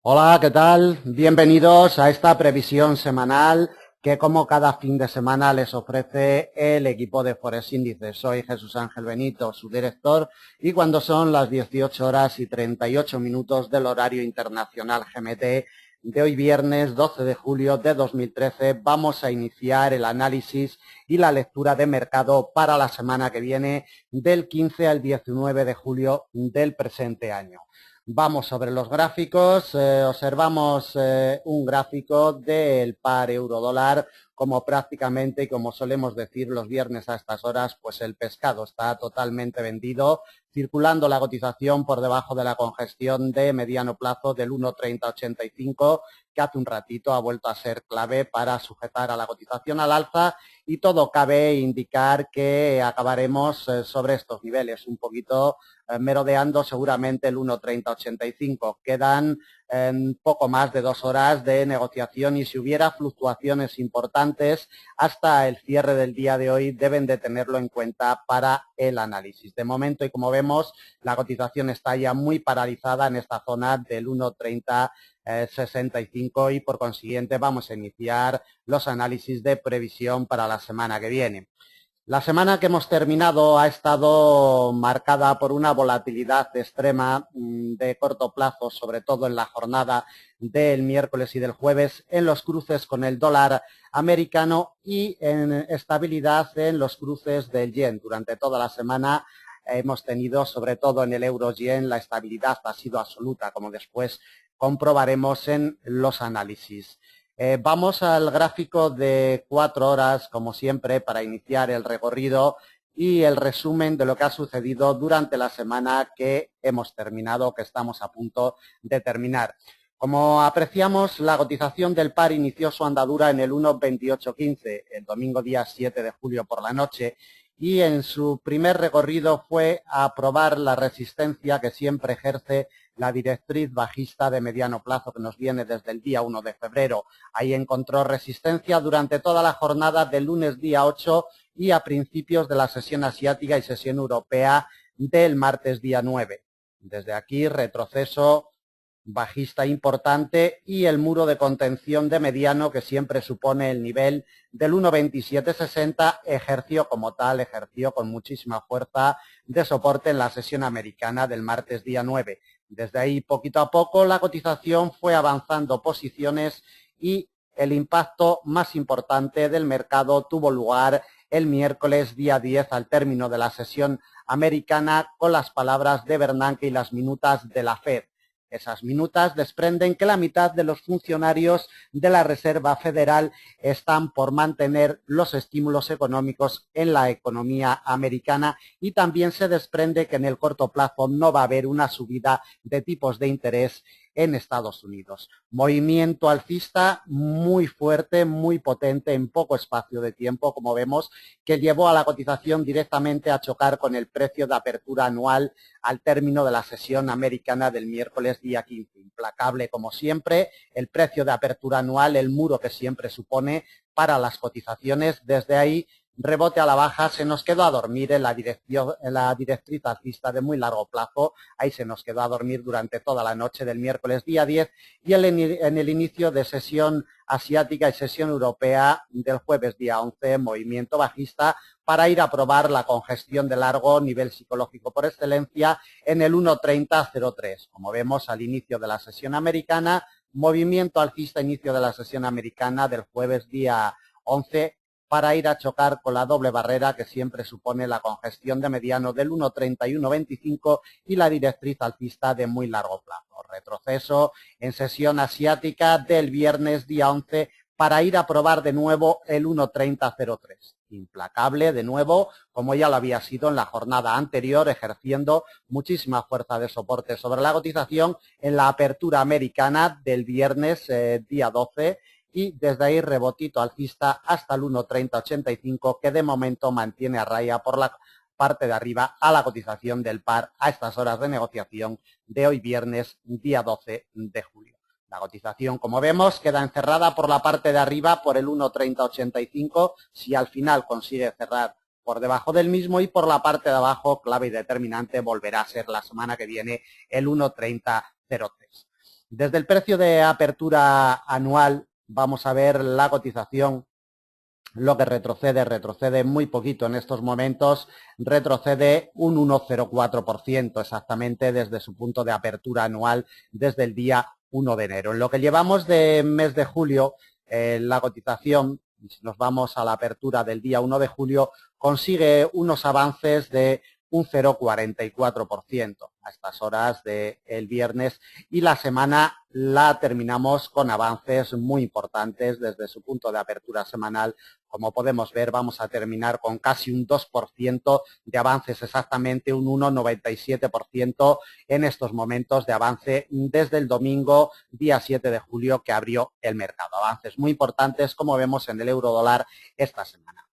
Hola, ¿qué tal? Bienvenidos a esta previsión semanal que como cada fin de semana les ofrece el equipo de Forex Índices. Soy Jesús Ángel Benito, su director, y cuando son las 18 horas y 38 minutos del horario internacional GMT de hoy viernes 12 de julio de 2013, vamos a iniciar el análisis y la lectura de mercado para la semana que viene del 15 al 19 de julio del presente año. Vamos sobre los gráficos, observamos un gráfico del par euro-dólar, como prácticamente y como solemos decir los viernes a estas horas, pues el pescado está totalmente vendido, circulando la cotización por debajo de la congestión de mediano plazo del 1,3085, que hace un ratito ha vuelto a ser clave para sujetar a la cotización al alza, y todo cabe indicar que acabaremos sobre estos niveles un poquito merodeando seguramente el 1,3085. Quedan poco más de 2 horas de negociación y si hubiera fluctuaciones importantes hasta el cierre del día de hoy deben de tenerlo en cuenta para el análisis. De momento, y como vemos, la cotización está ya muy paralizada en esta zona del 1,3065 y por consiguiente vamos a iniciar los análisis de previsión para la semana que viene. La semana que hemos terminado ha estado marcada por una volatilidad extrema de corto plazo, sobre todo en la jornada del miércoles y del jueves, en los cruces con el dólar americano y en estabilidad en los cruces del yen. Durante toda la semana hemos tenido, sobre todo en el euro-yen, la estabilidad ha sido absoluta, como después comprobaremos en los análisis. Vamos al gráfico de 4 horas, como siempre, para iniciar el recorrido y el resumen de lo que ha sucedido durante la semana que hemos terminado, que estamos a punto de terminar. Como apreciamos, la cotización del par inició su andadura en el 1,2815, el domingo día 7 de julio por la noche, y en su primer recorrido fue a probar la resistencia que siempre ejerce la directriz bajista de mediano plazo que nos viene desde el día 1 de febrero. Ahí encontró resistencia durante toda la jornada del lunes día 8 y a principios de la sesión asiática y sesión europea del martes día 9. Desde aquí retroceso bajista importante y el muro de contención de mediano que siempre supone el nivel del 1,2760 ejerció como tal, ejerció con muchísima fuerza de soporte en la sesión americana del martes día 9. Desde ahí, poquito a poco, la cotización fue avanzando posiciones y el impacto más importante del mercado tuvo lugar el miércoles día 10 al término de la sesión americana con las palabras de Bernanke y las minutas de la Fed. Esas minutas desprenden que la mitad de los funcionarios de la Reserva Federal están por mantener los estímulos económicos en la economía americana y también se desprende que en el corto plazo no va a haber una subida de tipos de interés en Estados Unidos. Movimiento alcista muy fuerte, muy potente en poco espacio de tiempo, como vemos, que llevó a la cotización directamente a chocar con el precio de apertura anual al término de la sesión americana del miércoles día 15. Implacable como siempre, el precio de apertura anual, el muro que siempre supone para las cotizaciones. Desde ahí, rebote a la baja, se nos quedó a dormir en la directriz alcista de muy largo plazo. Ahí se nos quedó a dormir durante toda la noche del miércoles día 10 y en el inicio de sesión asiática y sesión europea del jueves día 11, movimiento bajista para ir a probar la congestión de largo, nivel psicológico por excelencia, en el 1,3003. Como vemos al inicio de la sesión americana, movimiento alcista inicio de la sesión americana del jueves día 11 para ir a chocar con la doble barrera que siempre supone la congestión de mediano del 1,3125 y la directriz alcista de muy largo plazo. Retroceso en sesión asiática del viernes día 11 para ir a probar de nuevo el 1,3003. Implacable de nuevo, como ya lo había sido en la jornada anterior, ejerciendo muchísima fuerza de soporte sobre la cotización en la apertura americana del viernes día 12 y desde ahí rebotito alcista hasta el 1,3085 que de momento mantiene a raya por la parte de arriba a la cotización del par a estas horas de negociación de hoy viernes día 12 de julio. La cotización, como vemos, queda encerrada por la parte de arriba por el 1,3085 si al final consigue cerrar por debajo del mismo y por la parte de abajo, clave y determinante, volverá a ser la semana que viene el 1,3003. Desde el precio de apertura anual vamos a ver la cotización, lo que retrocede muy poquito en estos momentos, retrocede un 1,04% exactamente desde su punto de apertura anual desde el día 1 de enero. En lo que llevamos de mes de julio, la cotización, si nos vamos a la apertura del día 1 de julio, consigue unos avances de un 0,44% a estas horas del viernes, y la semana la terminamos con avances muy importantes desde su punto de apertura semanal. Como podemos ver, vamos a terminar con casi un 2% de avances, exactamente un 1,97% en estos momentos de avance desde el domingo, día 7 de julio, que abrió el mercado. Avances muy importantes, como vemos en el euro dólar esta semana.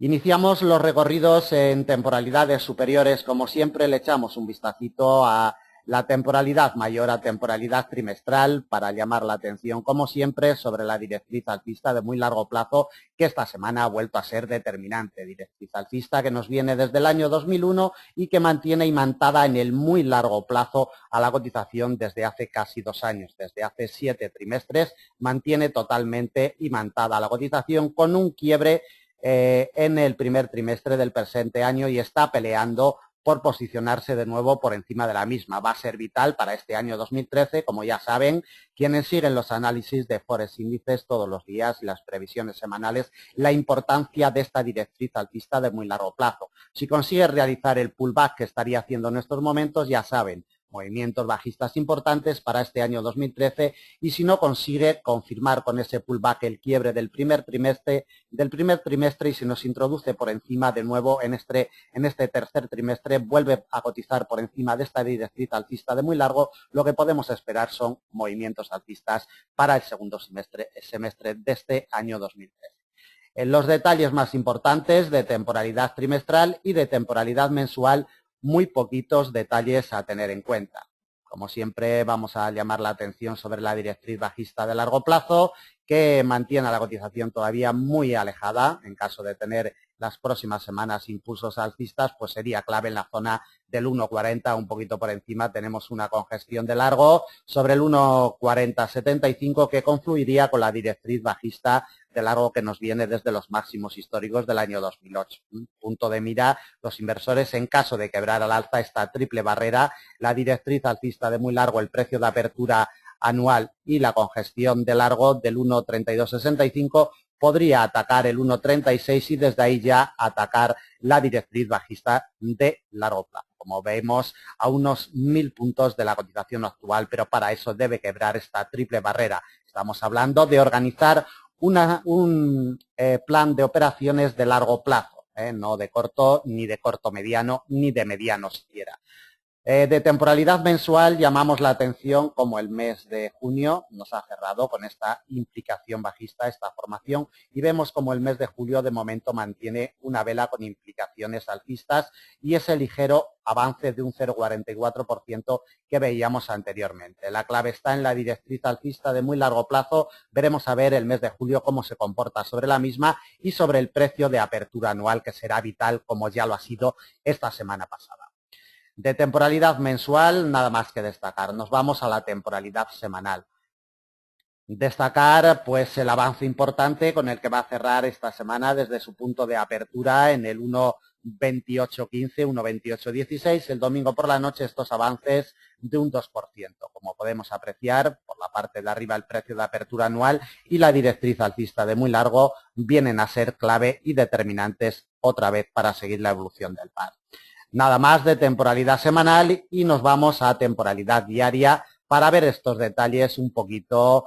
Iniciamos los recorridos en temporalidades superiores. Como siempre, le echamos un vistacito a la temporalidad mayor, a temporalidad trimestral, para llamar la atención, como siempre, sobre la directriz alcista de muy largo plazo, que esta semana ha vuelto a ser determinante. Directriz alcista que nos viene desde el año 2001 y que mantiene imantada en el muy largo plazo a la cotización desde hace casi 2 años. Desde hace 7 trimestres mantiene totalmente imantada la cotización, con un quiebre en el primer trimestre del presente año, y está peleando por posicionarse de nuevo por encima de la misma. Va a ser vital para este año 2013, como ya saben quienes siguen los análisis de Forex índices todos los días y las previsiones semanales, la importancia de esta directriz alcista de muy largo plazo. Si consigue realizar el pullback que estaría haciendo en estos momentos, ya saben, movimientos bajistas importantes para este año 2013, y si no consigue confirmar con ese pullback el quiebre del primer trimestre y se nos introduce por encima de nuevo en este tercer trimestre, vuelve a cotizar por encima de esta directriz alcista de muy largo, lo que podemos esperar son movimientos alcistas para el segundo semestre de este año 2013. En los detalles más importantes de temporalidad trimestral y de temporalidad mensual, muy poquitos detalles a tener en cuenta. Como siempre, vamos a llamar la atención sobre la directriz bajista de largo plazo, que mantiene a la cotización todavía muy alejada. En caso de tener las próximas semanas impulsos alcistas, pues sería clave en la zona del 1,40, un poquito por encima tenemos una congestión de largo sobre el 1,4075, que confluiría con la directriz bajista de largo que nos viene desde los máximos históricos del año 2008. Punto de mira los inversores en caso de quebrar al alza esta triple barrera, la directriz alcista de muy largo, el precio de apertura anual y la congestión de largo del 1,3265, podría atacar el 1,36 y desde ahí ya atacar la directriz bajista de largo plazo. Como vemos, a unos 1000 puntos de la cotización actual, pero para eso debe quebrar esta triple barrera. Estamos hablando de organizar un plan de operaciones de largo plazo, no de corto, ni de corto mediano, ni de mediano siquiera. De temporalidad mensual llamamos la atención como el mes de junio nos ha cerrado con esta implicación bajista, esta formación, y vemos como el mes de julio de momento mantiene una vela con implicaciones alcistas y ese ligero avance de un 0,44% que veíamos anteriormente. La clave está en la directriz alcista de muy largo plazo. Veremos a ver el mes de julio cómo se comporta sobre la misma y sobre el precio de apertura anual, que será vital como ya lo ha sido esta semana pasada. De temporalidad mensual, nada más que destacar. Nos vamos a la temporalidad semanal. Destacar pues el avance importante con el que va a cerrar esta semana desde su punto de apertura en el 1,2815, 1,2816. El domingo por la noche estos avances de un 2%. Como podemos apreciar, por la parte de arriba el precio de apertura anual y la directriz alcista de muy largo vienen a ser clave y determinantes otra vez para seguir la evolución del par. Nada más de temporalidad semanal y nos vamos a temporalidad diaria para ver estos detalles un poquito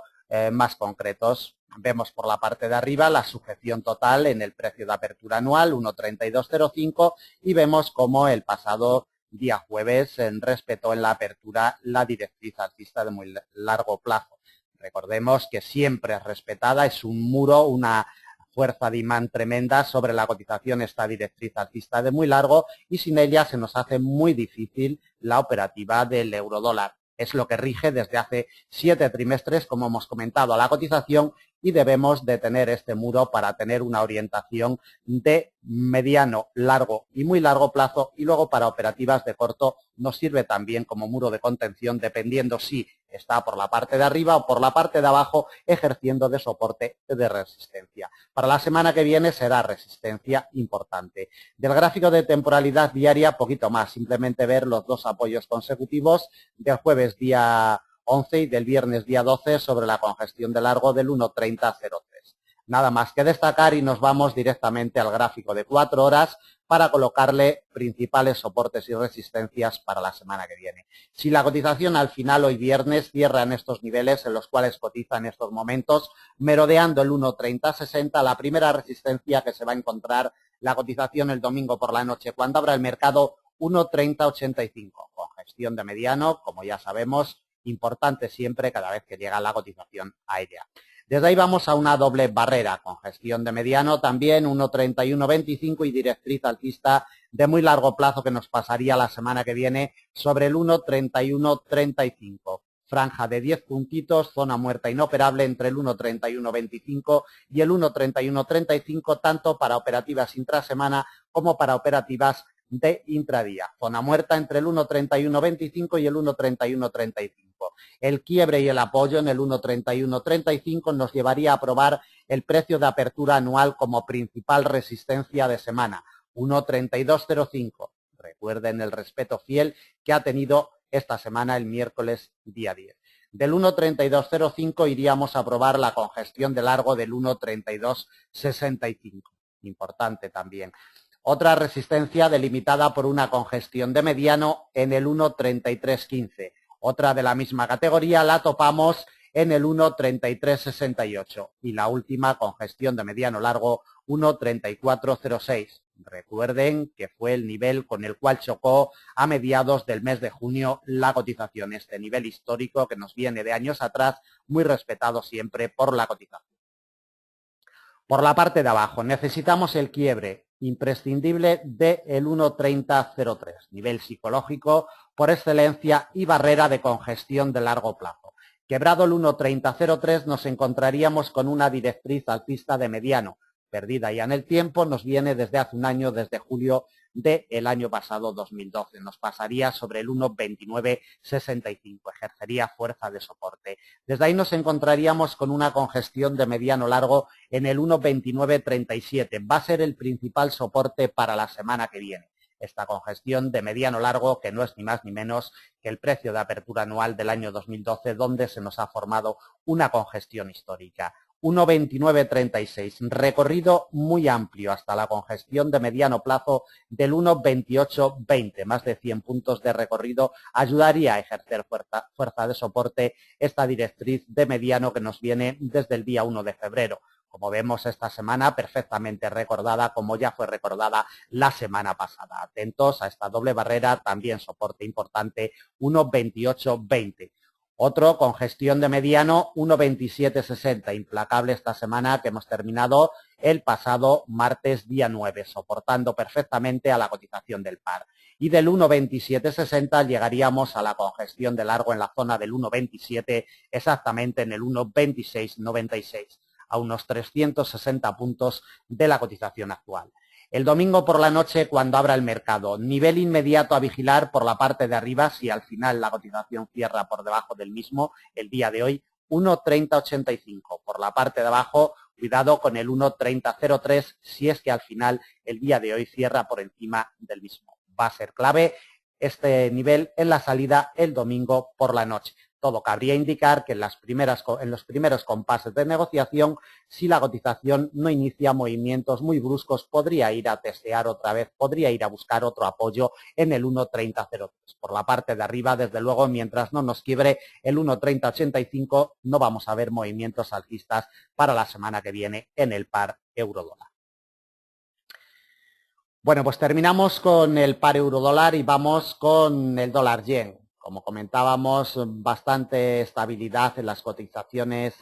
más concretos. Vemos por la parte de arriba la sujeción total en el precio de apertura anual, 1,3205, y vemos como el pasado día jueves respetó en la apertura la directriz alcista de muy largo plazo. Recordemos que siempre es respetada, es un muro, una fuerza de imán tremenda sobre la cotización esta directriz alcista de muy largo, y sin ella se nos hace muy difícil la operativa del euro dólar. Es lo que rige desde hace 7 trimestres, como hemos comentado, a la cotización, y debemos de tener este muro para tener una orientación de mediano, largo y muy largo plazo, y luego para operativas de corto nos sirve también como muro de contención, dependiendo si está por la parte de arriba o por la parte de abajo, ejerciendo de soporte de resistencia. Para la semana que viene será resistencia importante. Del gráfico de temporalidad diaria, poquito más, simplemente ver los dos apoyos consecutivos del jueves día 11 y del viernes día 12 sobre la congestión de largo del 1.3003. Nada más que destacar y nos vamos directamente al gráfico de 4 horas para colocarle principales soportes y resistencias para la semana que viene. Si la cotización al final hoy viernes cierra en estos niveles en los cuales cotiza en estos momentos, merodeando el 1.3060, la primera resistencia que se va a encontrar la cotización el domingo por la noche cuando abra el mercado 1.3085, congestión de mediano, como ya sabemos, importante siempre cada vez que llega la cotización aérea. Desde ahí vamos a una doble barrera, congestión de mediano también, 1.3125 y directriz alcista de muy largo plazo que nos pasaría la semana que viene sobre el 1.3135. Franja de 10 puntitos, zona muerta inoperable entre el 1.3125 y el 1.3135, tanto para operativas intrasemana como para operativas de intradía. Zona muerta entre el 1.3125 y el 1.3135. El quiebre y el apoyo en el 1.3135 nos llevaría a probar el precio de apertura anual como principal resistencia de semana, 1.3205. Recuerden el respeto fiel que ha tenido esta semana el miércoles día 10. Del 1.3205 iríamos a probar la congestión de largo del 1.3265. Importante también. Otra resistencia delimitada por una congestión de mediano en el 1.3315. Otra de la misma categoría la topamos en el 1.3368 y la última congestión de mediano largo 1.3406. Recuerden que fue el nivel con el cual chocó a mediados del mes de junio la cotización, este nivel histórico que nos viene de años atrás, muy respetado siempre por la cotización. Por la parte de abajo necesitamos el quiebre imprescindible del 1.3003, nivel psicológico por excelencia y barrera de congestión de largo plazo. Quebrado el 1.3003 nos encontraríamos con una directriz alcista de mediano, perdida ya en el tiempo, nos viene desde hace un año, desde julio del año pasado 2012. Nos pasaría sobre el 1.2965, ejercería fuerza de soporte. Desde ahí nos encontraríamos con una congestión de mediano largo en el 1.2937. Va a ser el principal soporte para la semana que viene. Esta congestión de mediano largo, que no es ni más ni menos que el precio de apertura anual del año 2012, donde se nos ha formado una congestión histórica. 1.2936, recorrido muy amplio hasta la congestión de mediano plazo del 1.2820, más de 100 puntos de recorrido, ayudaría a ejercer fuerza de soporte esta directriz de mediano que nos viene desde el día 1 de febrero. Como vemos esta semana, perfectamente recordada, como ya fue recordada la semana pasada. Atentos a esta doble barrera, también soporte importante, 1.2820. Otro, congestión de mediano, 1.2760, implacable esta semana que hemos terminado el pasado martes día 9, soportando perfectamente a la cotización del par. Y del 1.2760 llegaríamos a la congestión de largo en la zona del 1.27, exactamente en el 1.2696, a unos 360 puntos de la cotización actual. El domingo por la noche, cuando abra el mercado, nivel inmediato a vigilar por la parte de arriba, si al final la cotización cierra por debajo del mismo, el día de hoy, 1.3085. Por la parte de abajo, cuidado con el 1.3003, si es que al final el día de hoy cierra por encima del mismo. Va a ser clave este nivel en la salida el domingo por la noche. Todo cabría indicar que en los primeros compases de negociación, si la cotización no inicia movimientos muy bruscos, podría ir a testear otra vez, podría ir a buscar otro apoyo en el 1.3003. Por la parte de arriba, desde luego, mientras no nos quiebre el 1.3085, no vamos a ver movimientos alcistas para la semana que viene en el par euro-dólar. Bueno, pues terminamos con el par euro-dólar y vamos con el dólar-yen. Como comentábamos, bastante estabilidad en las cotizaciones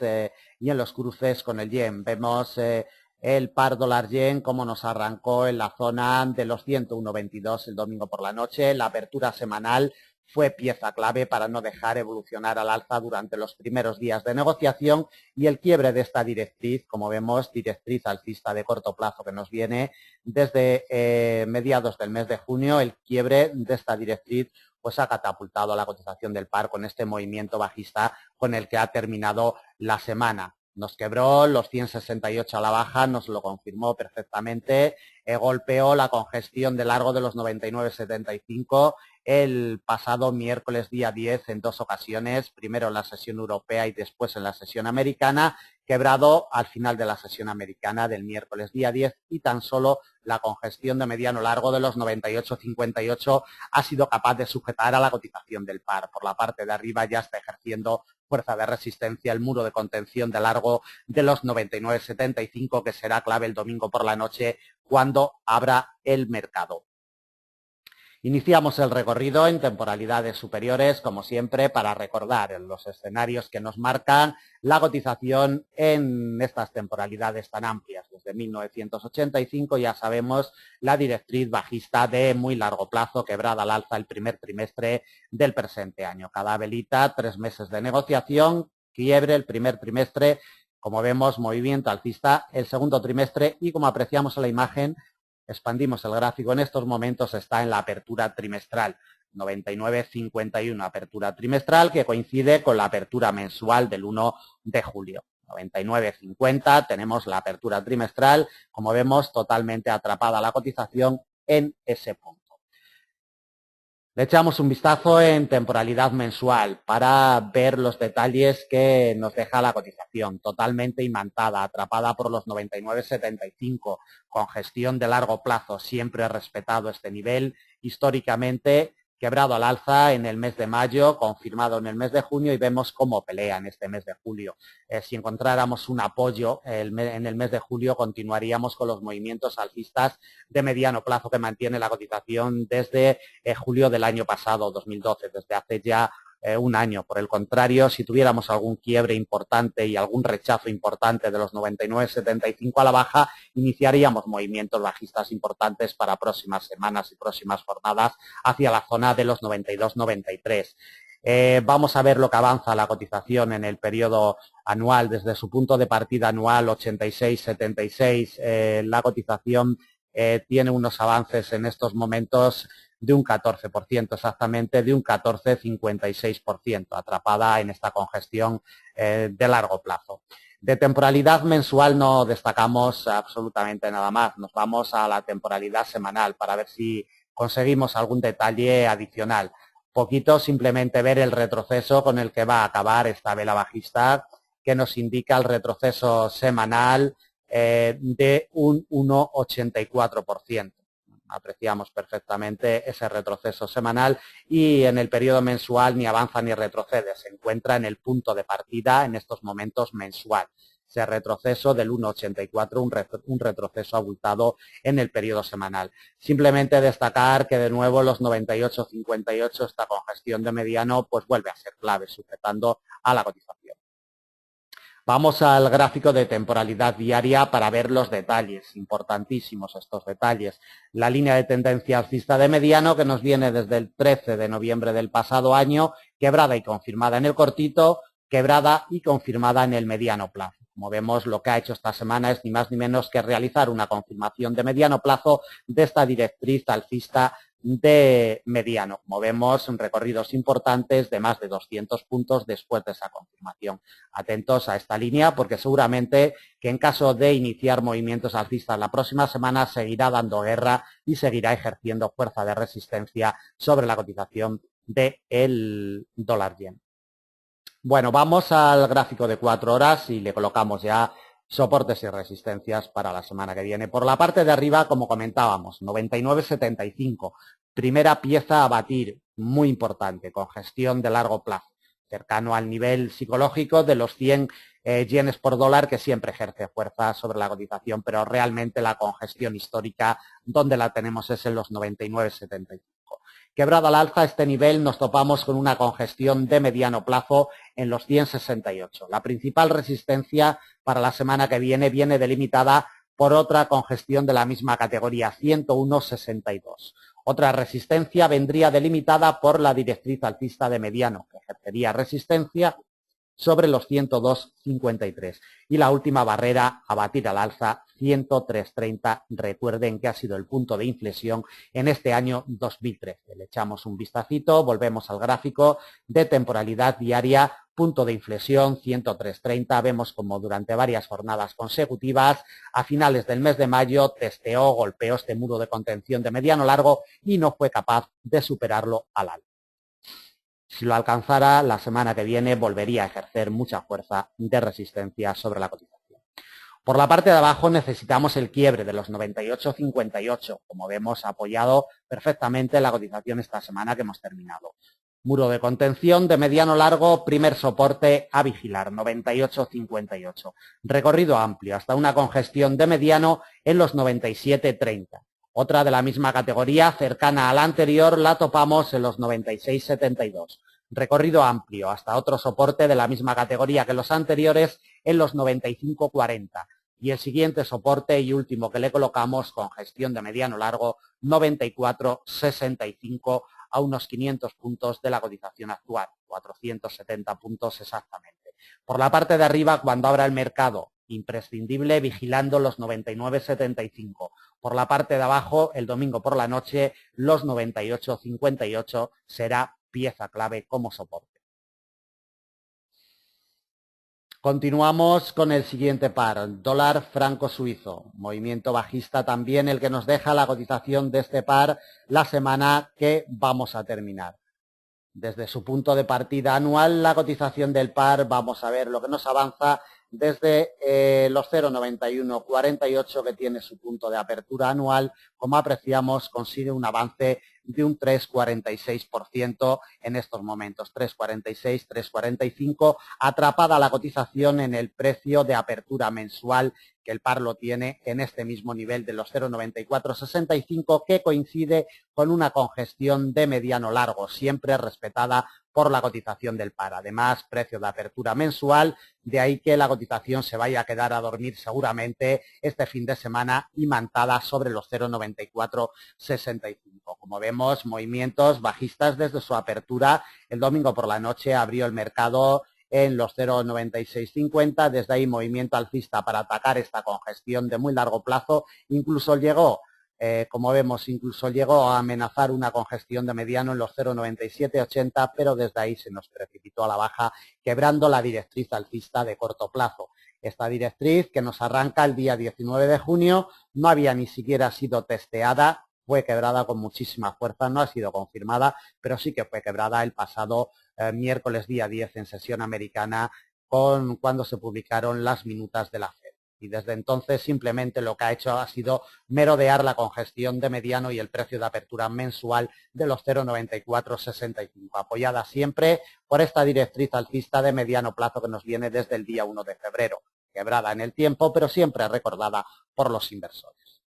y en los cruces con el yen. Vemos el par dólar-yen como nos arrancó en la zona de los 101.22 el domingo por la noche. La apertura semanal fue pieza clave para no dejar evolucionar al alza durante los primeros días de negociación, y el quiebre de esta directriz, como vemos, directriz alcista de corto plazo que nos viene desde mediados del mes de junio, el quiebre de esta directriz pues ha catapultado la cotización del par con este movimiento bajista con el que ha terminado la semana. Nos quebró los 168 a la baja, nos lo confirmó perfectamente, golpeó la congestión de largo de los 99,75 el pasado miércoles día 10 en dos ocasiones, primero en la sesión europea y después en la sesión americana, quebrado al final de la sesión americana del miércoles día 10, y tan solo la congestión de mediano largo de los 98,58 ha sido capaz de sujetar a la cotización del par. Por la parte de arriba ya está ejerciendo fuerza de resistencia el muro de contención de largo de los 99,75, que será clave el domingo por la noche cuando abra el mercado. Iniciamos el recorrido en temporalidades superiores, como siempre, para recordar los escenarios que nos marcan la cotización en estas temporalidades tan amplias. Desde 1985 ya sabemos la directriz bajista de muy largo plazo, quebrada al alza el primer trimestre del presente año. Cada velita, 3 meses de negociación, quiebre el primer trimestre, como vemos, movimiento alcista el segundo trimestre, y como apreciamos en la imagen, expandimos el gráfico, en estos momentos está en la apertura trimestral, 99,51 apertura trimestral, que coincide con la apertura mensual del 1 de julio. 99,50 tenemos la apertura trimestral, como vemos, totalmente atrapada la cotización en ese punto. Le echamos un vistazo en temporalidad mensual para ver los detalles que nos deja la cotización, totalmente imantada, atrapada por los 99,75, con gestión de largo plazo, siempre respetado este nivel, históricamente quebrado al alza en el mes de mayo, confirmado en el mes de junio, y vemos cómo pelea en este mes de julio. Si encontráramos un apoyo en el mes de julio, continuaríamos con los movimientos alcistas de mediano plazo que mantiene la cotización desde julio del año pasado, 2012, desde hace ya un año. Por el contrario, si tuviéramos algún quiebre importante y algún rechazo importante de los 99,75 a la baja, iniciaríamos movimientos bajistas importantes para próximas semanas y próximas jornadas hacia la zona de los 92,93. Vamos a ver lo que avanza la cotización en el periodo anual. Desde su punto de partida anual 86,76, la cotización tiene unos avances en estos momentos de un 14%, exactamente de un 14,56%, atrapada en esta congestión de largo plazo. De temporalidad mensual no destacamos absolutamente nada más. Nos vamos a la temporalidad semanal para ver si conseguimos algún detalle adicional. Poquito, simplemente ver el retroceso con el que va a acabar esta vela bajista, que nos indica el retroceso semanal de un 1,84%. Apreciamos perfectamente ese retroceso semanal, y en el periodo mensual ni avanza ni retrocede, se encuentra en el punto de partida en estos momentos mensual. Ese retroceso del 1,84, un retroceso abultado en el periodo semanal. Simplemente destacar que de nuevo los 98,58, esta congestión de mediano, pues vuelve a ser clave, sujetando a la cotización. Vamos al gráfico de temporalidad diaria para ver los detalles, importantísimos estos detalles. La línea de tendencia alcista de mediano, que nos viene desde el 13 de noviembre del pasado año, quebrada y confirmada en el cortito, quebrada y confirmada en el mediano plazo. Como vemos, lo que ha hecho esta semana es ni más ni menos que realizar una confirmación de mediano plazo de esta directriz alcista de mediano. Como vemos, recorridos importantes de más de 200 puntos después de esa confirmación. Atentos a esta línea, porque seguramente que en caso de iniciar movimientos alcistas la próxima semana seguirá dando guerra y seguirá ejerciendo fuerza de resistencia sobre la cotización del dólar yen. Bueno, vamos al gráfico de 4 horas y le colocamos ya soportes y resistencias para la semana que viene. Por la parte de arriba, como comentábamos, 99,75, primera pieza a batir, muy importante, con gestión de largo plazo, cercano al nivel psicológico de los 100 yenes por dólar, que siempre ejerce fuerza sobre la cotización, pero realmente la congestión histórica donde la tenemos es en los 99,75. Quebrado al alza este nivel, nos topamos con una congestión de mediano plazo en los 100,68. La principal resistencia para la semana que viene delimitada por otra congestión de la misma categoría, 101,62. Otra resistencia vendría delimitada por la directriz alcista de mediano, que ejercería resistencia sobre los 102,53. Y la última barrera a batir al alza, 103,30. Recuerden que ha sido el punto de inflexión en este año 2013. Le echamos un vistacito, volvemos al gráfico de temporalidad diaria, punto de inflexión 103,30. Vemos como durante varias jornadas consecutivas, a finales del mes de mayo, testeó, golpeó este muro de contención de mediano largo y no fue capaz de superarlo al alza. Si lo alcanzara, la semana que viene volvería a ejercer mucha fuerza de resistencia sobre la cotización. Por la parte de abajo necesitamos el quiebre de los 98,58, como vemos apoyado perfectamente la cotización esta semana que hemos terminado. Muro de contención de mediano largo, primer soporte a vigilar, 98,58. Recorrido amplio hasta una congestión de mediano en los 97,30. Otra de la misma categoría, cercana a la anterior, la topamos en los 96,72. Recorrido amplio hasta otro soporte de la misma categoría que los anteriores en los 95,40. Y el siguiente soporte y último que le colocamos, con gestión de mediano largo, 94,65, a unos 500 puntos de la cotización actual, 470 puntos exactamente. Por la parte de arriba, cuando abra el mercado, imprescindible vigilando los 99,75. Por la parte de abajo, el domingo por la noche, los 98,58 será pieza clave como soporte. Continuamos con el siguiente par, dólar franco suizo, movimiento bajista también el que nos deja la cotización de este par la semana que vamos a terminar. Desde su punto de partida anual, la cotización del par, vamos a ver lo que nos avanza desde los 0,9148 que tiene su punto de apertura anual. Como apreciamos, consigue un avance de un 3,46% en estos momentos, 3,46, 3,45, atrapada la cotización en el precio de apertura mensual que el par lo tiene en este mismo nivel de los 0,9465, que coincide con una congestión de mediano largo, siempre respetada por la cotización del par. Además, precio de apertura mensual, de ahí que la cotización se vaya a quedar a dormir seguramente este fin de semana imantada sobre los 0,9465. Como vemos, movimientos bajistas desde su apertura. El domingo por la noche abrió el mercado en los 0,9650, desde ahí movimiento alcista para atacar esta congestión de muy largo plazo, incluso llegó, como vemos, a amenazar una congestión de mediano en los 0,9780, pero desde ahí se nos precipitó a la baja, quebrando la directriz alcista de corto plazo. Esta directriz, que nos arranca el día 19 de junio, no había ni siquiera sido testeada, fue quebrada con muchísima fuerza, no ha sido confirmada, pero sí que fue quebrada el pasado miércoles día 10 en sesión americana cuando se publicaron las minutas de la FED. Y desde entonces simplemente lo que ha hecho ha sido merodear la congestión de mediano y el precio de apertura mensual de los 0,9465, apoyada siempre por esta directriz alcista de mediano plazo que nos viene desde el día 1 de febrero, quebrada en el tiempo, pero siempre recordada por los inversores.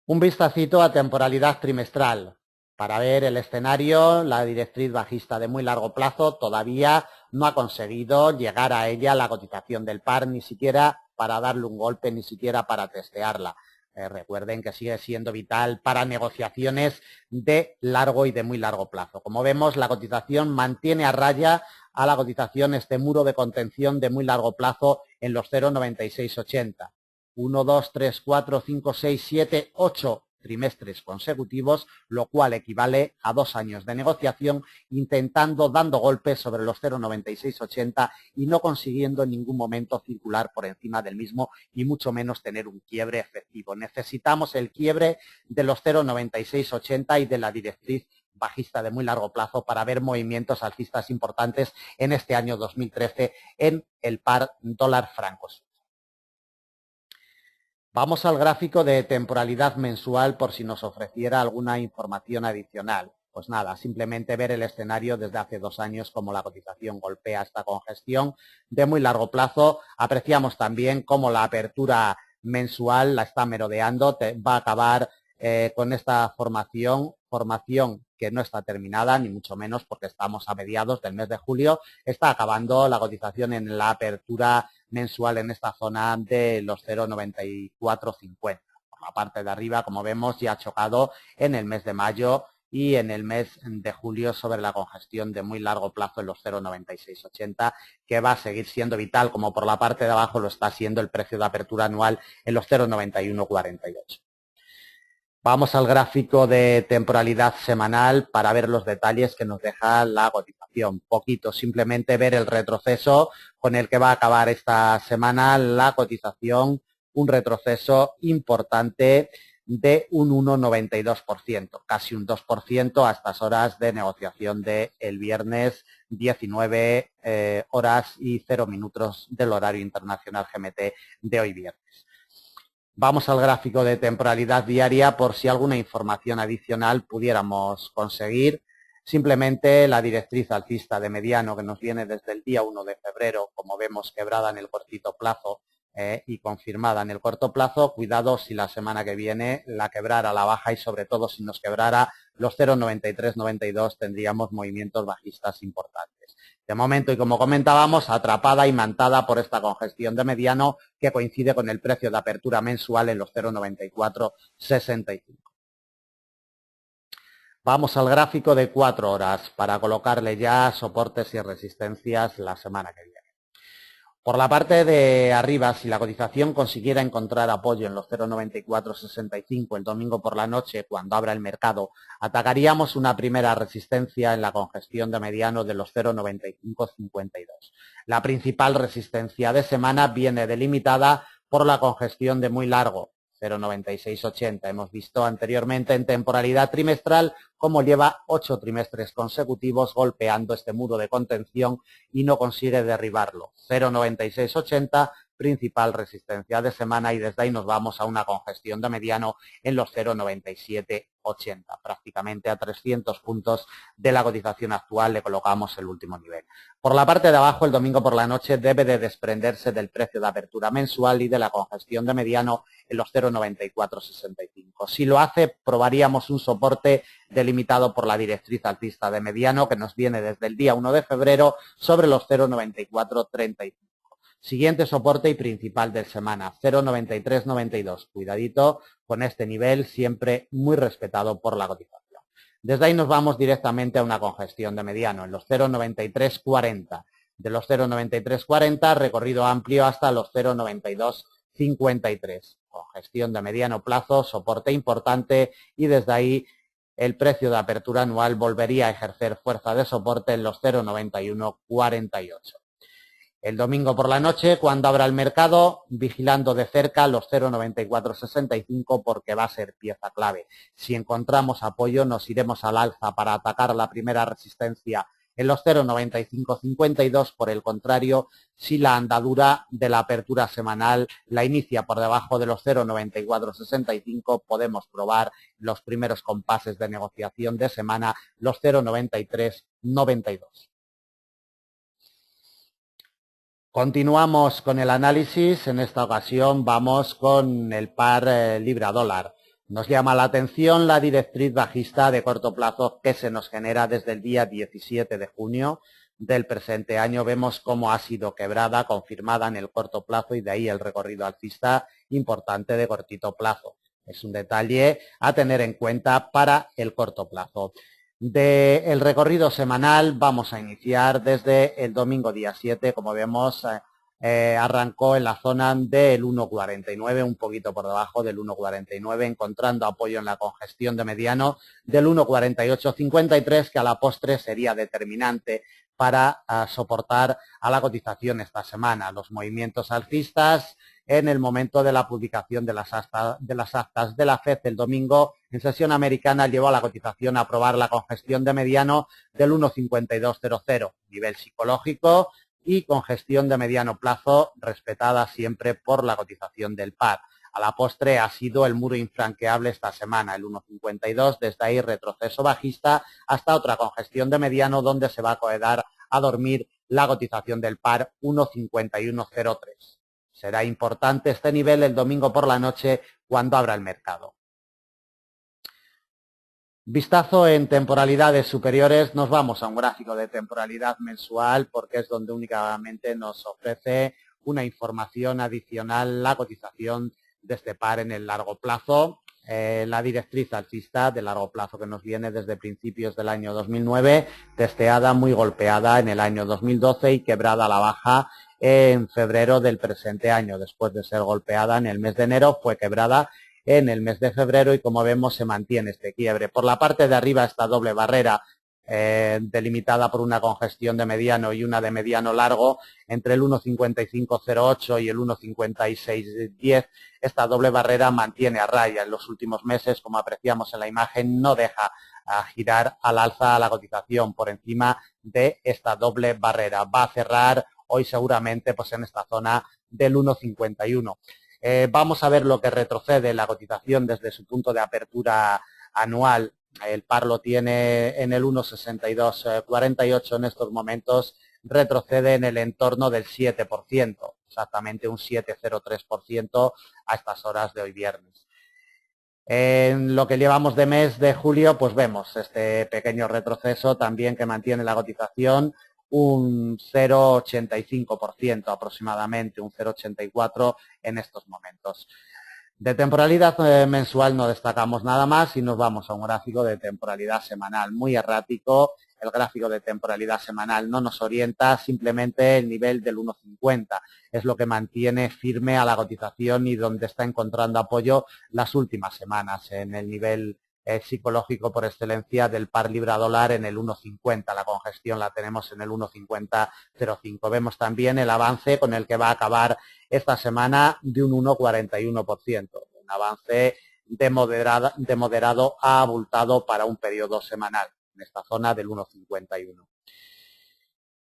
Un vistacito a temporalidad trimestral. Para ver el escenario, la directriz bajista de muy largo plazo todavía no ha conseguido llegar a ella la cotización del par, ni siquiera para darle un golpe, ni siquiera para testearla. Recuerden que sigue siendo vital para negociaciones de largo y de muy largo plazo. Como vemos, la cotización mantiene a raya a la cotización este muro de contención de muy largo plazo en los 0,9680. 1, 2, 3, 4, 5, 6, 7, 8 trimestres consecutivos, lo cual equivale a 2 años de negociación, dando golpes sobre los 0,9680 y no consiguiendo en ningún momento circular por encima del mismo y mucho menos tener un quiebre efectivo. Necesitamos el quiebre de los 0,9680 y de la directriz bajista de muy largo plazo para ver movimientos alcistas importantes en este año 2013 en el par dólar franco. Vamos al gráfico de temporalidad mensual por si nos ofreciera alguna información adicional. Pues nada, simplemente ver el escenario desde hace 2 años, como la cotización golpea esta congestión de muy largo plazo. Apreciamos también cómo la apertura mensual la está merodeando, va a acabar con esta formación que no está terminada, ni mucho menos porque estamos a mediados del mes de julio. Está acabando la cotización en la apertura mensual en esta zona de los 0,9450. Por la parte de arriba, como vemos, ya ha chocado en el mes de mayo y en el mes de julio sobre la congestión de muy largo plazo en los 0,9680, que va a seguir siendo vital, como por la parte de abajo lo está siendo el precio de apertura anual en los 0,9148. Vamos al gráfico de temporalidad semanal para ver los detalles que nos deja la cotización. Poquito, simplemente ver el retroceso con el que va a acabar esta semana la cotización, un retroceso importante de un 1,92%, casi un 2% a estas horas de negociación del viernes 19 horas y 0 minutos del horario internacional GMT de hoy viernes. Vamos al gráfico de temporalidad diaria por si alguna información adicional pudiéramos conseguir. Simplemente la directriz alcista de mediano que nos viene desde el día 1 de febrero, como vemos quebrada en el cortito plazo y confirmada en el corto plazo. Cuidado si la semana que viene la quebrara a la baja y sobre todo si nos quebrara los 0,9392 tendríamos movimientos bajistas importantes. De momento, y como comentábamos, atrapada y mantada por esta congestión de mediano que coincide con el precio de apertura mensual en los 0,9465. Vamos al gráfico de 4 horas para colocarle ya soportes y resistencias la semana que viene. Por la parte de arriba, si la cotización consiguiera encontrar apoyo en los 0,9465 el domingo por la noche, cuando abra el mercado, atacaríamos una primera resistencia en la congestión de mediano de los 0,9552. La principal resistencia de semana viene delimitada por la congestión de muy largo, 0,9680. Hemos visto anteriormente en temporalidad trimestral cómo lleva 8 trimestres consecutivos golpeando este muro de contención y no consigue derribarlo. 0,9680, principal resistencia de semana, y desde ahí nos vamos a una congestión de mediano en los 0,9780. Prácticamente a 300 puntos de la cotización actual le colocamos el último nivel. Por la parte de abajo, el domingo por la noche debe de desprenderse del precio de apertura mensual y de la congestión de mediano en los 0,9465. Si lo hace, probaríamos un soporte delimitado por la directriz alcista de mediano que nos viene desde el día 1 de febrero sobre los 0,9435. Siguiente soporte y principal de semana, 0,9392. Cuidadito con este nivel, siempre muy respetado por la cotización. Desde ahí nos vamos directamente a una congestión de mediano en los 0,9340. De los 0,9340, recorrido amplio hasta los 0,9253. Congestión de mediano plazo, soporte importante, y desde ahí el precio de apertura anual volvería a ejercer fuerza de soporte en los 0,9148. El domingo por la noche, cuando abra el mercado, vigilando de cerca los 0,9465 porque va a ser pieza clave. Si encontramos apoyo, nos iremos al alza para atacar la primera resistencia en los 0,9552. Por el contrario, si la andadura de la apertura semanal la inicia por debajo de los 0,9465, podemos probar los primeros compases de negociación de semana, los 0,9392. Continuamos con el análisis. En esta ocasión vamos con el par libra-dólar. Nos llama la atención la directriz bajista de corto plazo que se nos genera desde el día 17 de junio del presente año. Vemos cómo ha sido quebrada, confirmada en el corto plazo, y de ahí el recorrido alcista importante de cortito plazo. Es un detalle a tener en cuenta para el corto plazo. Del recorrido semanal vamos a iniciar desde el domingo día 7, como vemos, arrancó en la zona del 1,49, un poquito por debajo del 1,49, encontrando apoyo en la congestión de mediano del 1,4853, que a la postre sería determinante para soportar a la cotización esta semana. Los movimientos alcistas en el momento de la publicación de las actas de la FED el domingo en sesión americana llevó a la cotización a aprobar la congestión de mediano del 1,5200, nivel psicológico y congestión de mediano plazo respetada siempre por la cotización del par. A la postre ha sido el muro infranqueable esta semana, el 1,52, desde ahí retroceso bajista hasta otra congestión de mediano donde se va a quedar a dormir la cotización del par 1,5103. Será importante este nivel el domingo por la noche cuando abra el mercado. Vistazo en temporalidades superiores, nos vamos a un gráfico de temporalidad mensual porque es donde únicamente nos ofrece una información adicional la cotización de este par en el largo plazo. La directriz alcista de largo plazo que nos viene desde principios del año 2009, testeada, muy golpeada en el año 2012 y quebrada a la baja en febrero del presente año. Después de ser golpeada en el mes de enero, fue quebrada en el mes de febrero y, como vemos, se mantiene este quiebre. Por la parte de arriba, esta doble barrera delimitada por una congestión de mediano y una de mediano largo entre el 1.5508 y el 1.5610. Esta doble barrera mantiene a raya en los últimos meses, como apreciamos en la imagen, no deja a girar al alza a la cotización por encima de esta doble barrera. Va a cerrar hoy seguramente pues en esta zona del 1.51. Vamos a ver lo que retrocede la cotización desde su punto de apertura anual. El par lo tiene en el 1.6248 en estos momentos, retrocede en el entorno del 7%, exactamente un 7,03% a estas horas de hoy viernes. En lo que llevamos de mes de julio, pues vemos este pequeño retroceso también que mantiene la cotización un 0,85% aproximadamente, un 0,84% en estos momentos. De temporalidad mensual no destacamos nada más y nos vamos a un gráfico de temporalidad semanal muy errático. El gráfico de temporalidad semanal no nos orienta, simplemente el nivel del 1,50 es lo que mantiene firme a la cotización y donde está encontrando apoyo las últimas semanas, en el nivel psicológico por excelencia del par libra-dólar en el 1,50. La congestión la tenemos en el 1,5005. Vemos también el avance con el que va a acabar esta semana de un 1,41%. Un avance de moderado a abultado para un periodo semanal en esta zona del 1,51.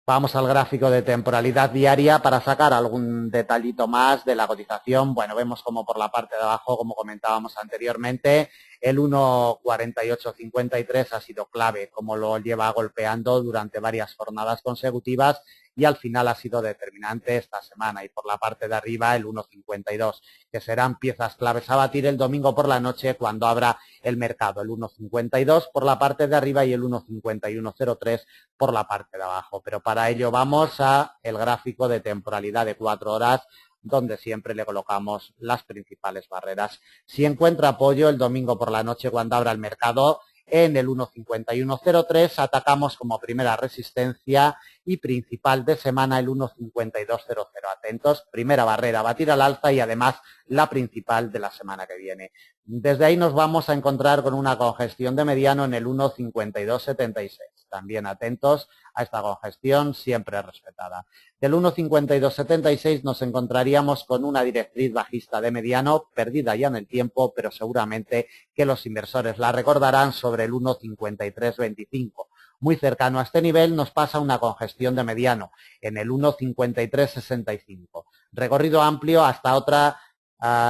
Vamos al gráfico de temporalidad diaria para sacar algún detallito más de la cotización. Bueno, vemos como por la parte de abajo, como comentábamos anteriormente, el 1,4853 ha sido clave, como lo lleva golpeando durante varias jornadas consecutivas y al final ha sido determinante esta semana. Y por la parte de arriba el 1,52, que serán piezas claves a batir el domingo por la noche cuando abra el mercado. El 1,52 por la parte de arriba y el 1,5103 por la parte de abajo. Pero para ello vamos a el gráfico de temporalidad de 4 horas, donde siempre le colocamos las principales barreras. Si encuentra apoyo el domingo por la noche cuando abra el mercado, en el 1,5103 atacamos como primera resistencia y principal de semana el 1,5200. Atentos, primera barrera a batir al alza y además la principal de la semana que viene. Desde ahí nos vamos a encontrar con una congestión de mediano en el 1,5276. También atentos a esta congestión, siempre respetada. Del 1,5276 nos encontraríamos con una directriz bajista de mediano, perdida ya en el tiempo, pero seguramente que los inversores la recordarán, sobre el 1,5325. Muy cercano a este nivel nos pasa una congestión de mediano en el 1,5365. Recorrido amplio hasta otra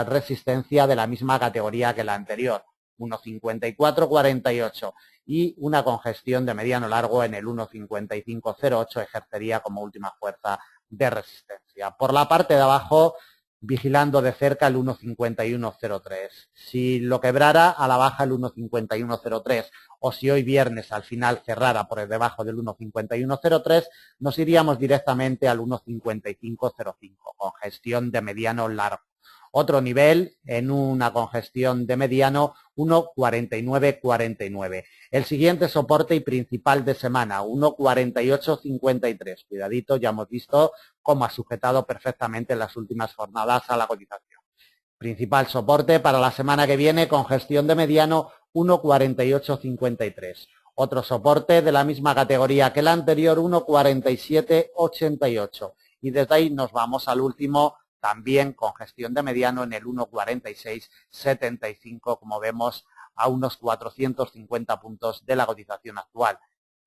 resistencia de la misma categoría que la anterior, 1,5448, y una congestión de mediano largo en el 1,5508 ejercería como última fuerza de resistencia. Por la parte de abajo, vigilando de cerca el 1,5103. Si lo quebrara a la baja el 1,5103 o si hoy viernes al final cerrara por debajo del 1,5103, nos iríamos directamente al 1,5505, congestión de mediano largo. Otro nivel en una congestión de mediano, 1,4949. El siguiente soporte y principal de semana, 1,4853. Cuidadito, ya hemos visto cómo ha sujetado perfectamente en las últimas jornadas a la cotización. Principal soporte para la semana que viene, congestión de mediano, 1,4853. Otro soporte de la misma categoría que el anterior, 1,4788. Y desde ahí nos vamos al último, también congestión de mediano en el 1,4675, como vemos, a unos 450 puntos de la cotización actual.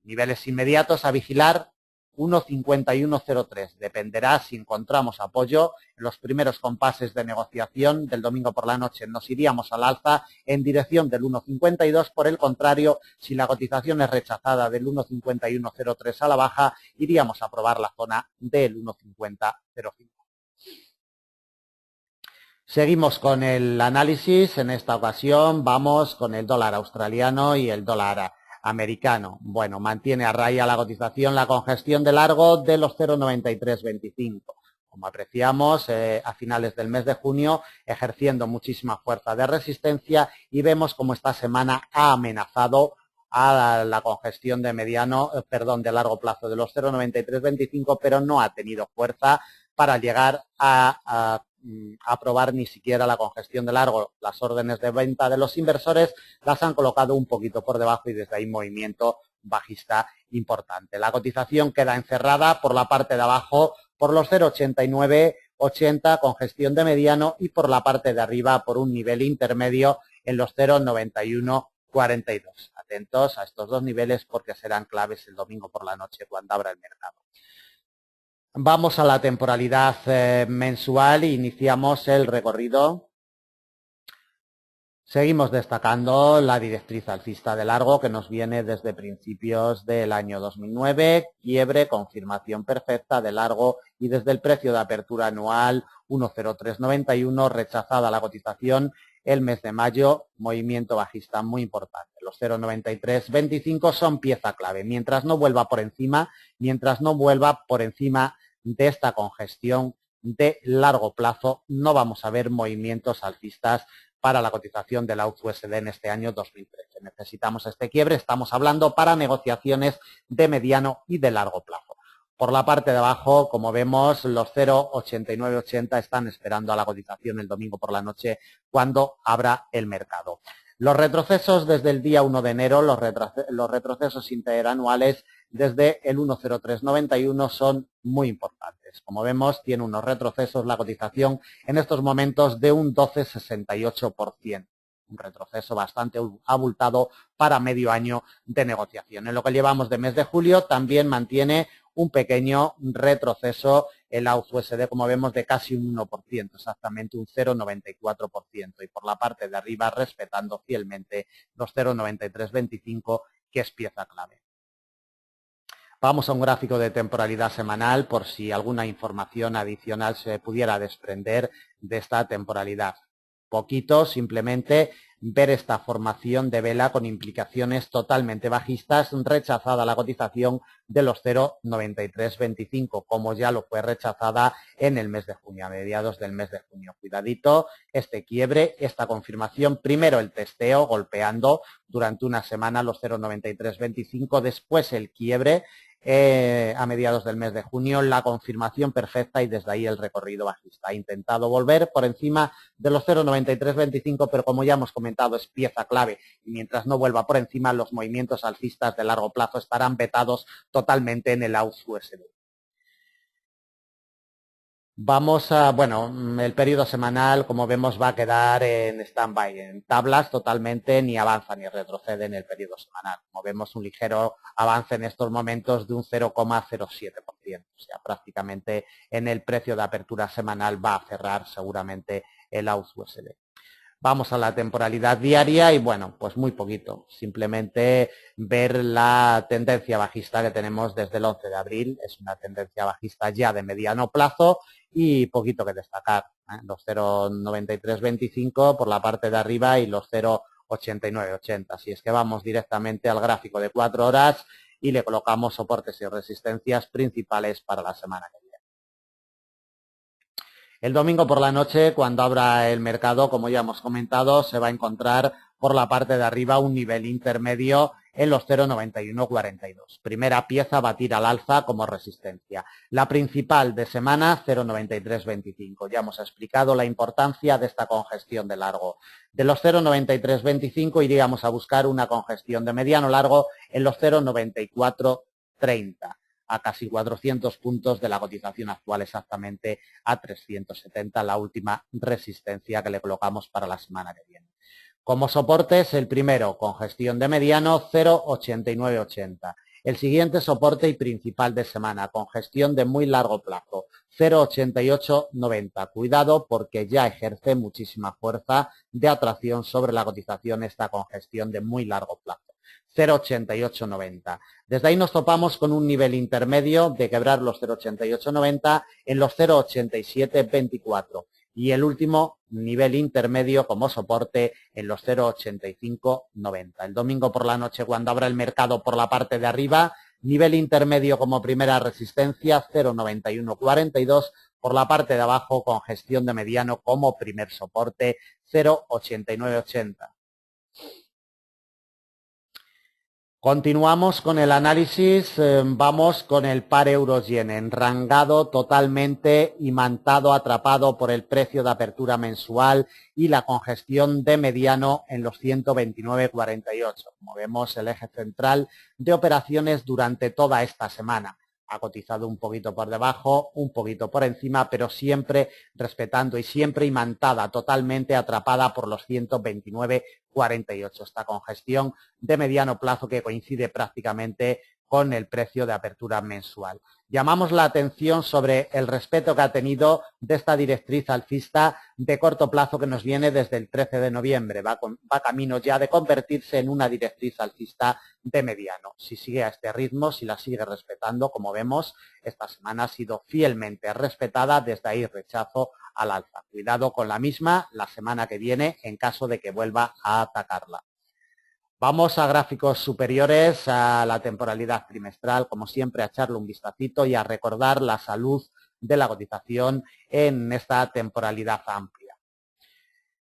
Niveles inmediatos a vigilar, 1,5103. Dependerá si encontramos apoyo. En los primeros compases de negociación del domingo por la noche nos iríamos al alza en dirección del 1,52. Por el contrario, si la cotización es rechazada del 1,5103 a la baja, iríamos a probar la zona del 1,5005. Seguimos con el análisis. En esta ocasión vamos con el dólar australiano y el dólar americano. Bueno, mantiene a raya la cotización la congestión de largo de los 0,9325. como apreciamos, a finales del mes de junio, ejerciendo muchísima fuerza de resistencia y vemos como esta semana ha amenazado a la congestión de de largo plazo de los 0,9325, pero no ha tenido fuerza para llegar a aprobar ni siquiera la congestión de largo. Las órdenes de venta de los inversores las han colocado un poquito por debajo y desde ahí movimiento bajista importante. La cotización queda encerrada por la parte de abajo por los 0,8980 congestión de mediano y por la parte de arriba por un nivel intermedio en los 0,9142. Atentos a estos dos niveles porque serán claves el domingo por la noche cuando abra el mercado. Vamos a la temporalidad mensual e iniciamos el recorrido. Seguimos destacando la directriz alcista de largo que nos viene desde principios del año 2009, quiebre, confirmación perfecta de largo y desde el precio de apertura anual 1,0391 rechazada la cotización el mes de mayo, movimiento bajista muy importante. Los 0,9325 son pieza clave. Mientras no vuelva por encima de esta congestión de largo plazo, no vamos a ver movimientos alcistas para la cotización de la USD en este año 2013. Necesitamos este quiebre, estamos hablando para negociaciones de mediano y de largo plazo. Por la parte de abajo, como vemos, los 0,8980 están esperando a la cotización el domingo por la noche cuando abra el mercado. Los retrocesos desde el día 1 de enero, los retrocesos interanuales desde el 1,0391 son muy importantes. Como vemos, tiene unos retrocesos la cotización en estos momentos de un 12,68%. Un retroceso bastante abultado para medio año de negociación. En lo que llevamos de mes de julio también mantiene un pequeño retroceso en la USD, como vemos, de casi un 1%, exactamente un 0,94%. Y por la parte de arriba respetando fielmente los 0,9325, que es pieza clave. Vamos a un gráfico de temporalidad semanal por si alguna información adicional se pudiera desprender de esta temporalidad. Poquito, simplemente ver esta formación de vela con implicaciones totalmente bajistas, rechazada la cotización de los 0,9325, como ya lo fue rechazada en el mes de junio, a mediados del mes de junio. Cuidadito, este quiebre, esta confirmación, primero el testeo golpeando durante una semana los 0,9325, después el quiebre a mediados del mes de junio, la confirmación perfecta y desde ahí el recorrido bajista. Ha intentado volver por encima de los 0,9325, pero como ya hemos comentado es pieza clave y mientras no vuelva por encima los movimientos alcistas de largo plazo estarán vetados totalmente en el AUS-USD. Vamos a, el periodo semanal, como vemos, va a quedar en stand-by, en tablas totalmente, ni avanza ni retrocede en el periodo semanal. Como vemos, un ligero avance en estos momentos de un 0,07%. O sea, prácticamente en el precio de apertura semanal va a cerrar seguramente el AUS-USD. Vamos a la temporalidad diaria y pues muy poquito. Simplemente ver la tendencia bajista que tenemos desde el 11 de abril. Es una tendencia bajista ya de mediano plazo y poquito que destacar. Los 0,9325 por la parte de arriba y los 0,8980. Así es que vamos directamente al gráfico de 4 horas y le colocamos soportes y resistencias principales para la semana que viene. El domingo por la noche, cuando abra el mercado, como ya hemos comentado, se va a encontrar por la parte de arriba un nivel intermedio en los 0,9142. Primera pieza a batir al alza como resistencia. La principal de semana, 0,9325. Ya hemos explicado la importancia de esta congestión de largo. De los 0,9325 iríamos a buscar una congestión de mediano largo en los 0,9430. A casi 400 puntos de la cotización actual, exactamente a 370, la última resistencia que le colocamos para la semana que viene. Como soportes, el primero, congestión de mediano, 0,8980. El siguiente soporte y principal de semana, congestión de muy largo plazo, 0,8890. Cuidado porque ya ejerce muchísima fuerza de atracción sobre la cotización esta congestión de muy largo plazo. 0,8890. Desde ahí nos topamos con un nivel intermedio de quebrar los 0,8890 en los 0,8724 y el último nivel intermedio como soporte en los 0,8590. El domingo por la noche cuando abra el mercado por la parte de arriba, nivel intermedio como primera resistencia 0,9142, Por la parte de abajo, congestión de mediano como primer soporte, 0,8980. Continuamos con el análisis, vamos con el par euro-yen, enrangado totalmente, imantado, atrapado por el precio de apertura mensual y la congestión de mediano en los 129,48. Como vemos, el eje central de operaciones durante toda esta semana. Ha cotizado un poquito por debajo, un poquito por encima, pero siempre respetando y siempre imantada, totalmente atrapada por los 129,48. Esta congestión de mediano plazo que coincide prácticamente con el precio de apertura mensual. Llamamos la atención sobre el respeto que ha tenido de esta directriz alcista de corto plazo que nos viene desde el 13 de noviembre. Va camino ya de convertirse en una directriz alcista de mediano. Si sigue a este ritmo, si la sigue respetando, como vemos, esta semana ha sido fielmente respetada, desde ahí rechazo al alza. Cuidado con la misma la semana que viene en caso de que vuelva a atacarla. Vamos a gráficos superiores, a la temporalidad trimestral, como siempre, a echarle un vistacito y a recordar la salud de la cotización en esta temporalidad amplia.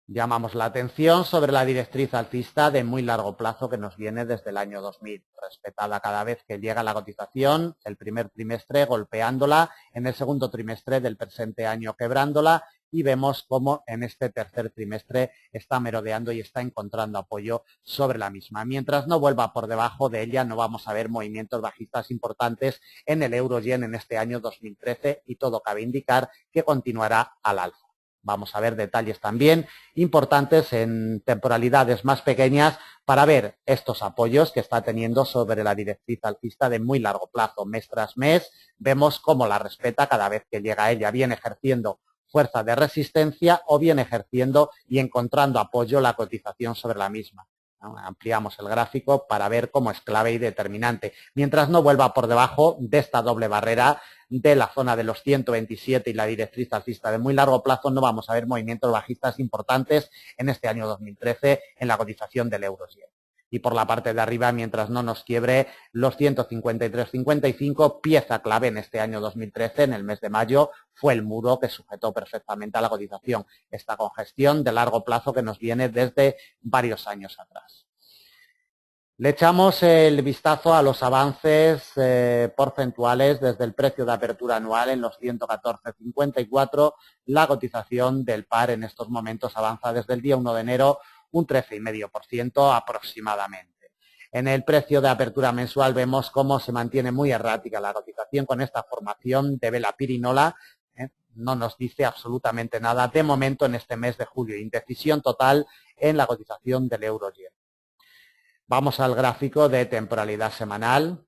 Llamamos la atención sobre la directriz alcista de muy largo plazo que nos viene desde el año 2000, respetada cada vez que llega la cotización, el primer trimestre golpeándola, en el segundo trimestre del presente año quebrándola, y vemos cómo en este tercer trimestre está merodeando y está encontrando apoyo sobre la misma. Mientras no vuelva por debajo de ella, no vamos a ver movimientos bajistas importantes en el euro-yen en este año 2013 y todo cabe indicar que continuará al alza. Vamos a ver detalles también importantes en temporalidades más pequeñas para ver estos apoyos que está teniendo sobre la directriz alcista de muy largo plazo. Mes tras mes vemos cómo la respeta cada vez que llega a ella, bien ejerciendo fuerza de resistencia o bien ejerciendo y encontrando apoyo la cotización sobre la misma. Ampliamos el gráfico para ver cómo es clave y determinante. Mientras no vuelva por debajo de esta doble barrera de la zona de los 127 y la directriz alcista de muy largo plazo, no vamos a ver movimientos bajistas importantes en este año 2013 en la cotización del euro-yen. Y por la parte de arriba, mientras no nos quiebre los 153,55, pieza clave en este año 2013, en el mes de mayo, fue el muro que sujetó perfectamente a la cotización. Esta congestión de largo plazo que nos viene desde varios años atrás. Le echamos el vistazo a los avances porcentuales desde el precio de apertura anual en los 114,54. La cotización del par en estos momentos avanza desde el día 1 de enero un 13,5% aproximadamente. En el precio de apertura mensual vemos cómo se mantiene muy errática la cotización con esta formación de vela pirinola. No nos dice absolutamente nada de momento en este mes de julio. Indecisión total en la cotización del euro-yen. Vamos al gráfico de temporalidad semanal.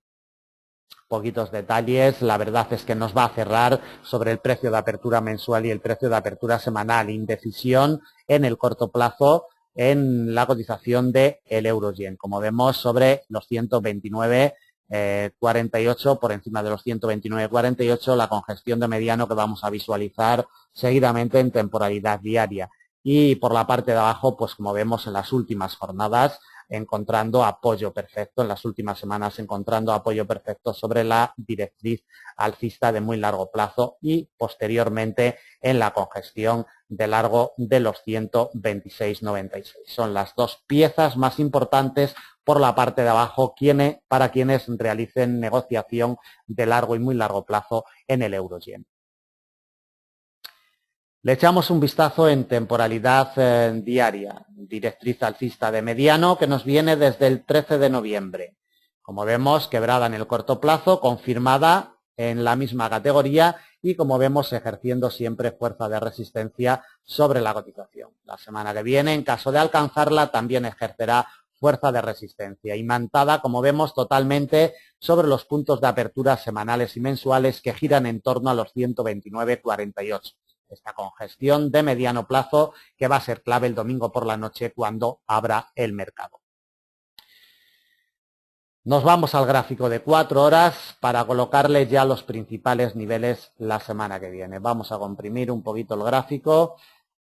Poquitos detalles. La verdad es que nos va a cerrar sobre el precio de apertura mensual y el precio de apertura semanal. Indecisión en el corto plazo en la cotización del euro-yen. Como vemos, sobre los 129,48, por encima de los 129,48, la congestión de mediano que vamos a visualizar seguidamente en temporalidad diaria. Y por la parte de abajo, pues como vemos en las últimas jornadas, encontrando apoyo perfecto, en las últimas semanas encontrando apoyo perfecto sobre la directriz alcista de muy largo plazo y posteriormente en la congestión de largo de los 126,96. Son las dos piezas más importantes por la parte de abajo para quienes realicen negociación de largo y muy largo plazo en el euro-yen. Le echamos un vistazo en temporalidad diaria, directriz alcista de mediano que nos viene desde el 13 de noviembre. Como vemos, quebrada en el corto plazo, confirmada en la misma categoría y como vemos ejerciendo siempre fuerza de resistencia sobre la cotización. La semana que viene, en caso de alcanzarla, también ejercerá fuerza de resistencia, imantada, como vemos, totalmente sobre los puntos de apertura semanales y mensuales que giran en torno a los 129,48. Esta congestión de mediano plazo que va a ser clave el domingo por la noche cuando abra el mercado. Nos vamos al gráfico de 4 horas para colocarle ya los principales niveles la semana que viene. Vamos a comprimir un poquito el gráfico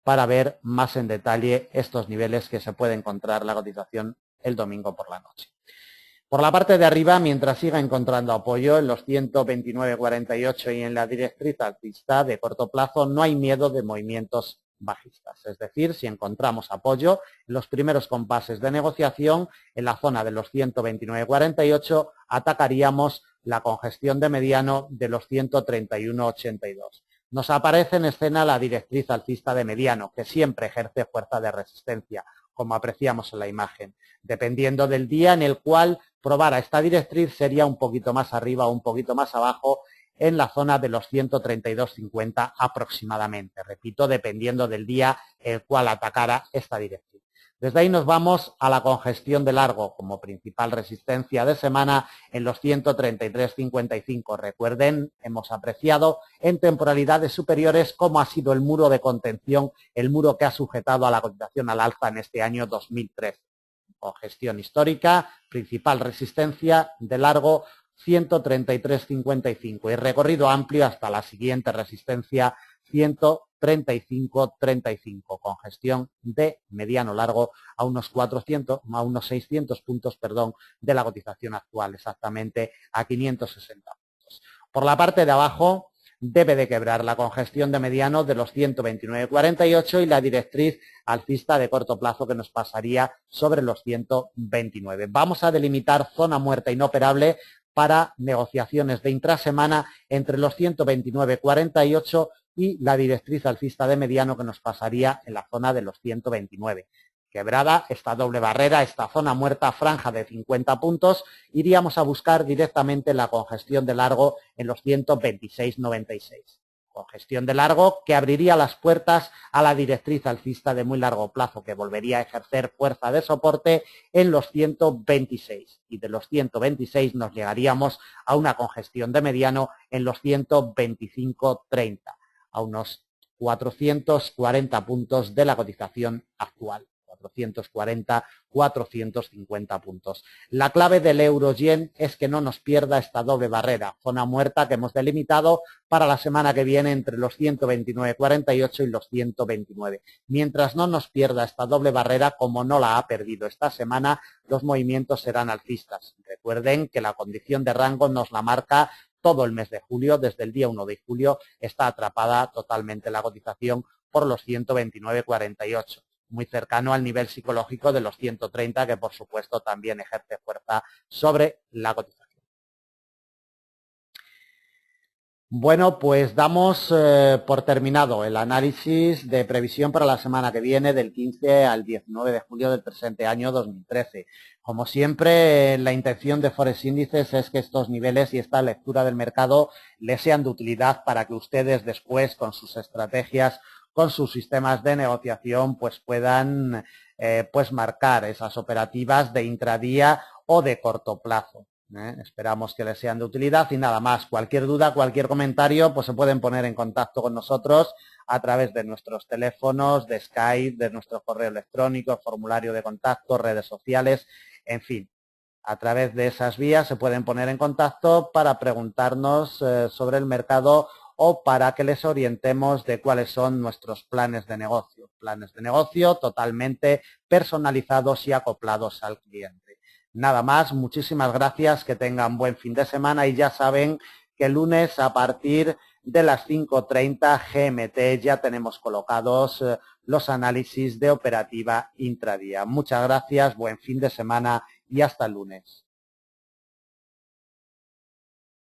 para ver más en detalle estos niveles que se puede encontrar la cotización el domingo por la noche. Por la parte de arriba, mientras siga encontrando apoyo en los 129,48 y en la directriz alcista de corto plazo, no hay miedo de movimientos bajistas. Es decir, si encontramos apoyo en los primeros compases de negociación en la zona de los 129,48, atacaríamos la congestión de mediano de los 131,82. Nos aparece en escena la directriz alcista de mediano, que siempre ejerce fuerza de resistencia, como apreciamos en la imagen. Dependiendo del día en el cual probara esta directriz, sería un poquito más arriba o un poquito más abajo en la zona de los 132,50 aproximadamente. Repito, dependiendo del día en el cual atacara esta directriz. Desde ahí nos vamos a la congestión de largo como principal resistencia de semana en los 133,55. Recuerden, hemos apreciado en temporalidades superiores cómo ha sido el muro de contención, el muro que ha sujetado a la cotización al alza en este año 2013. Congestión histórica, principal resistencia de largo 133,55 y recorrido amplio hasta la siguiente resistencia 135,35, congestión de mediano largo a unos 600 puntos, de la cotización actual, exactamente a 560 puntos. Por la parte de abajo debe de quebrar la congestión de mediano de los 129,48 y la directriz alcista de corto plazo que nos pasaría sobre los 129. Vamos a delimitar zona muerta inoperable para negociaciones de intrasemana entre los 129,48 y la directriz alcista de mediano que nos pasaría en la zona de los 129. Quebrada esta doble barrera, esta zona muerta, franja de 50 puntos, iríamos a buscar directamente la congestión de largo en los 126,96. Congestión de largo que abriría las puertas a la directriz alcista de muy largo plazo, que volvería a ejercer fuerza de soporte en los 126. Y de los 126 nos llegaríamos a una congestión de mediano en los 125,30, a unos 440 puntos de la cotización actual. 440, 450 puntos. La clave del euro-yen es que no nos pierda esta doble barrera, zona muerta que hemos delimitado para la semana que viene entre los 129,48 y los 129. Mientras no nos pierda esta doble barrera, como no la ha perdido esta semana, los movimientos serán alcistas. Recuerden que la condición de rango nos la marca todo el mes de julio. Desde el día 1 de julio está atrapada totalmente la cotización por los 129,48. Muy cercano al nivel psicológico de los 130, que por supuesto también ejerce fuerza sobre la cotización. Bueno, pues damos por terminado el análisis de previsión para la semana que viene, del 15 al 19 de julio del presente año 2013. Como siempre, la intención de Forex Índices es que estos niveles y esta lectura del mercado les sean de utilidad para que ustedes después, con sus estrategias, con sus sistemas de negociación, pues puedan marcar esas operativas de intradía o de corto plazo. Esperamos que les sean de utilidad y nada más. Cualquier duda, cualquier comentario, pues se pueden poner en contacto con nosotros a través de nuestros teléfonos, de Skype, de nuestro correo electrónico, formulario de contacto, redes sociales, en fin. A través de esas vías se pueden poner en contacto para preguntarnos sobre el mercado o para que les orientemos de cuáles son nuestros planes de negocio. Planes de negocio totalmente personalizados y acoplados al cliente. Nada más, muchísimas gracias, que tengan buen fin de semana y ya saben que el lunes a partir de las 5:30 GMT ya tenemos colocados los análisis de operativa intradía. Muchas gracias, buen fin de semana y hasta el lunes.